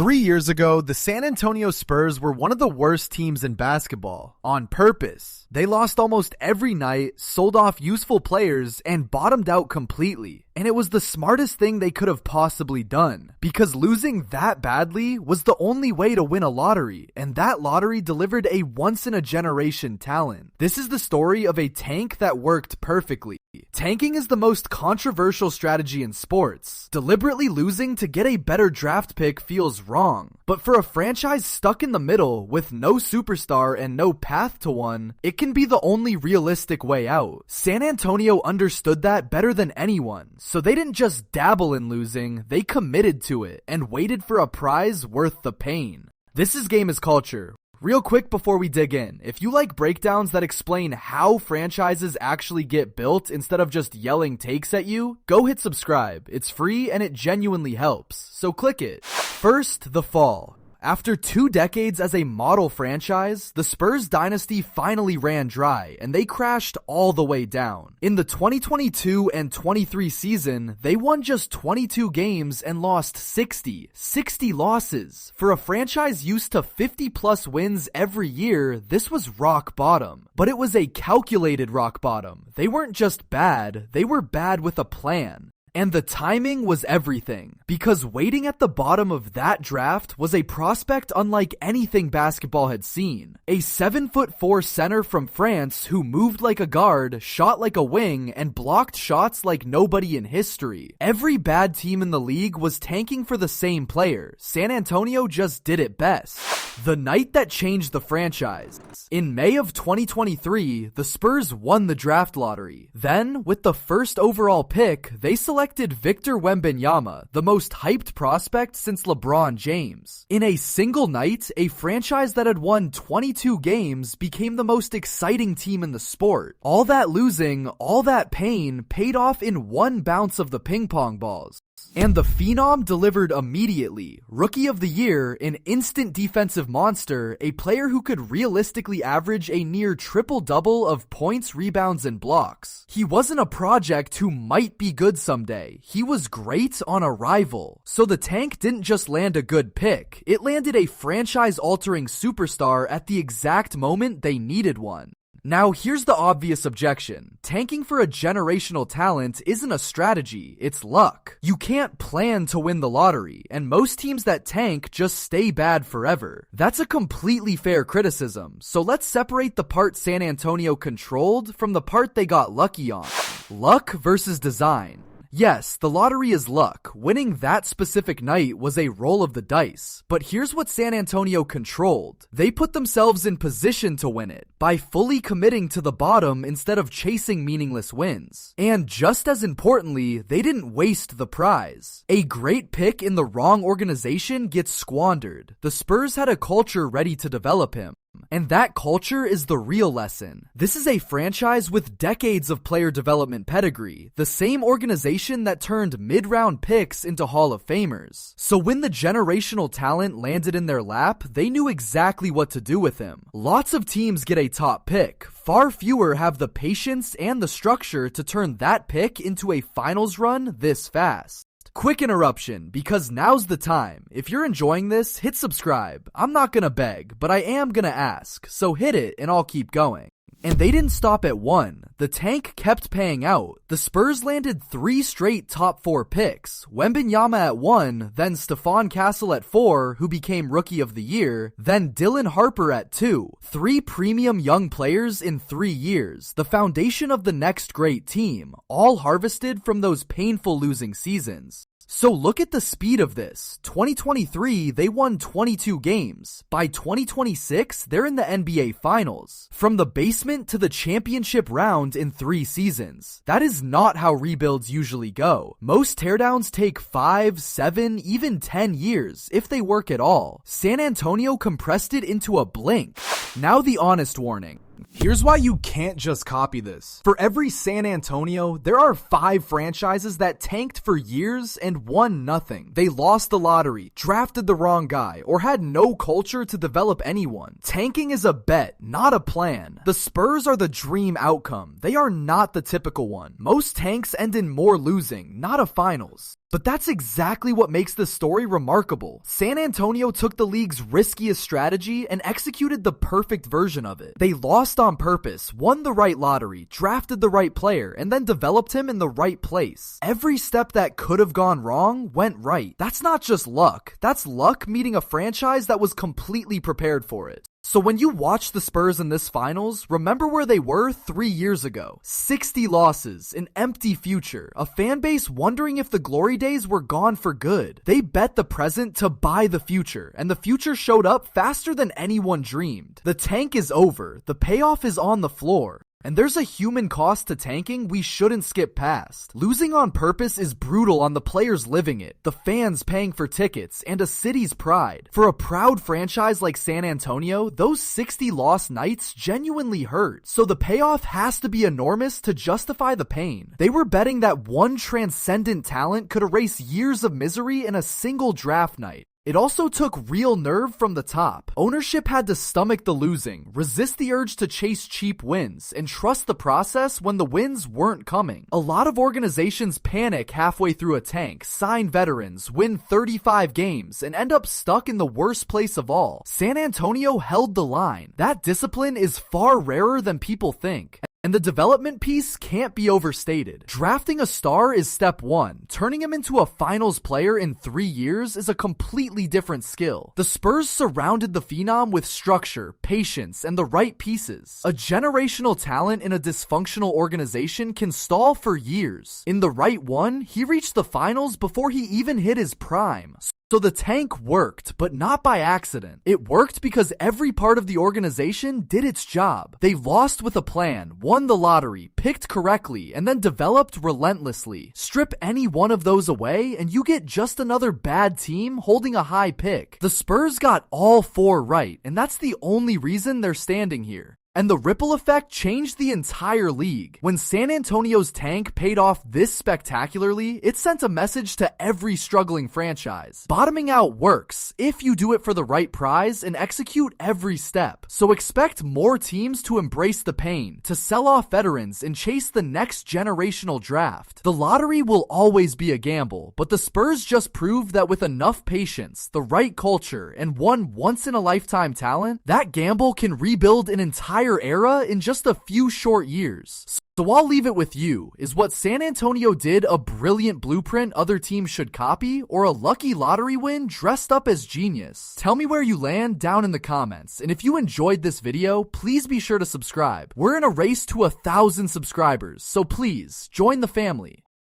3 years ago, the San Antonio Spurs were one of the worst teams in basketball, on purpose. They lost almost every night, sold off useful players, and bottomed out completely. And it was the smartest thing they could have possibly done, because losing that badly was the only way to win a lottery, and that lottery delivered a once-in-a-generation talent. This is the story of a tank that worked perfectly. Tanking is the most controversial strategy in sports. Deliberately losing to get a better draft pick feels wrong. But for a franchise stuck in the middle with no superstar and no path to one, it can be the only realistic way out. San Antonio understood that better than anyone, so they didn't just dabble in losing, they committed to it and waited for a prize worth the pain. This is Game is Culture. Real quick before we dig in, if you like breakdowns that explain how franchises actually get built instead of just yelling takes at you, go hit subscribe. It's free and it genuinely helps, so click it. First, the fall. After 2 decades as a model franchise, the Spurs Dynasty finally ran dry, and they crashed all the way down. In the 2022 and 23 season, they won just 22 games and lost 60 losses. For a franchise used to 50-plus wins every year, this was rock bottom. But it was a calculated rock bottom. They weren't just bad, they were bad with a plan. And the timing was everything, because waiting at the bottom of that draft was a prospect unlike anything basketball had seen. A 7'4" center from France who moved like a guard, shot like a wing, and blocked shots like nobody in history. Every bad team in the league was tanking for the same player. San Antonio just did it best. The night that changed the franchise. In May of 2023, the Spurs won the draft lottery. Then, with the first overall pick, they selected Victor Wembanyama, the most hyped prospect since LeBron James. In a single night, a franchise that had won 22 games became the most exciting team in the sport. All that losing, all that pain, paid off in one bounce of the ping pong balls. And the Phenom delivered immediately. Rookie of the Year, an instant defensive monster, a player who could realistically average a near triple-double of points, rebounds, and blocks. He wasn't a project who might be good someday. He was great on arrival. So the tank didn't just land a good pick. It landed a franchise-altering superstar at the exact moment they needed one. Now, here's the obvious objection. Tanking for a generational talent isn't a strategy, it's luck. You can't plan to win the lottery, and most teams that tank just stay bad forever. That's a completely fair criticism, so let's separate the part San Antonio controlled from the part they got lucky on. Luck versus design. Yes, the lottery is luck. Winning that specific night was a roll of the dice. But here's what San Antonio controlled. They put themselves in position to win it by fully committing to the bottom instead of chasing meaningless wins. And just as importantly, they didn't waste the prize. A great pick in the wrong organization gets squandered. The Spurs had a culture ready to develop him. And that culture is the real lesson. This is a franchise with decades of player development pedigree, the same organization that turned mid-round picks into Hall of Famers. So when the generational talent landed in their lap, they knew exactly what to do with him. Lots of teams get a top pick. Far fewer have the patience and the structure to turn that pick into a finals run this fast. Quick interruption, because now's the time. If you're enjoying this, hit subscribe. I'm not gonna beg, but I am gonna ask, so hit it and I'll keep going. And they didn't stop at 1. The tank kept paying out. The Spurs landed 3 straight top 4 picks. Wembanyama at 1, then Stephon Castle at 4, who became Rookie of the Year, then Dylan Harper at 2. 3 premium young players in 3 years. The foundation of the next great team, all harvested from those painful losing seasons. So look at the speed of this. 2023, they won 22 games. By 2026, they're in the NBA Finals. From the basement to the championship round in 3 seasons. That is not how rebuilds usually go. Most teardowns take 5, 7, even 10 years, if they work at all. San Antonio compressed it into a blink. Now the honest warning. Here's why you can't just copy this. For every San Antonio, there are 5 franchises that tanked for years and won nothing. They lost the lottery, drafted the wrong guy, or had no culture to develop anyone. Tanking is a bet, not a plan. The Spurs are the dream outcome. They are not the typical one. Most tanks end in more losing, not a finals. But that's exactly what makes this story remarkable. San Antonio took the league's riskiest strategy and executed the perfect version of it. They lost on purpose, won the right lottery, drafted the right player, and then developed him in the right place. Every step that could have gone wrong went right. That's not just luck. That's luck meeting a franchise that was completely prepared for it. So when you watch the Spurs in this finals, remember where they were 3 years ago. 60 losses, an empty future, a fan base wondering if the glory days were gone for good. They bet the present to buy the future, and the future showed up faster than anyone dreamed. The tank is over, the payoff is on the floor. And there's a human cost to tanking we shouldn't skip past. Losing on purpose is brutal on the players living it, the fans paying for tickets, and a city's pride. For a proud franchise like San Antonio, those 60 lost nights genuinely hurt. So the payoff has to be enormous to justify the pain. They were betting that one transcendent talent could erase years of misery in a single draft night. It also took real nerve from the top. Ownership had to stomach the losing, resist the urge to chase cheap wins, and trust the process when the wins weren't coming. A lot of organizations panic halfway through a tank, sign veterans, win 35 games, and end up stuck in the worst place of all. San Antonio held the line. That discipline is far rarer than people think. And the development piece can't be overstated. Drafting a star is step one. Turning him into a finals player in 3 years is a completely different skill. The Spurs surrounded the phenom with structure, patience, and the right pieces. A generational talent in a dysfunctional organization can stall for years. In the right one, he reached the finals before he even hit his prime. So the tank worked, but not by accident. It worked because every part of the organization did its job. They lost with a plan, won the lottery, picked correctly, and then developed relentlessly. Strip any one of those away, and you get just another bad team holding a high pick. The Spurs got all 4 right, and that's the only reason they're standing here. And the ripple effect changed the entire league. When San Antonio's tank paid off this spectacularly, it sent a message to every struggling franchise. Bottoming out works if you do it for the right prize and execute every step. So expect more teams to embrace the pain, to sell off veterans and chase the next generational draft. The lottery will always be a gamble, but the Spurs just proved that with enough patience, the right culture, and one once-in-a-lifetime talent, that gamble can rebuild an entire era in just a few short years. So I'll leave it with you. Is what San Antonio did a brilliant blueprint other teams should copy, or a lucky lottery win dressed up as genius? Tell me where you land down in the comments, and if you enjoyed this video, please be sure to subscribe. We're in a race to 1,000 subscribers, so please join the family.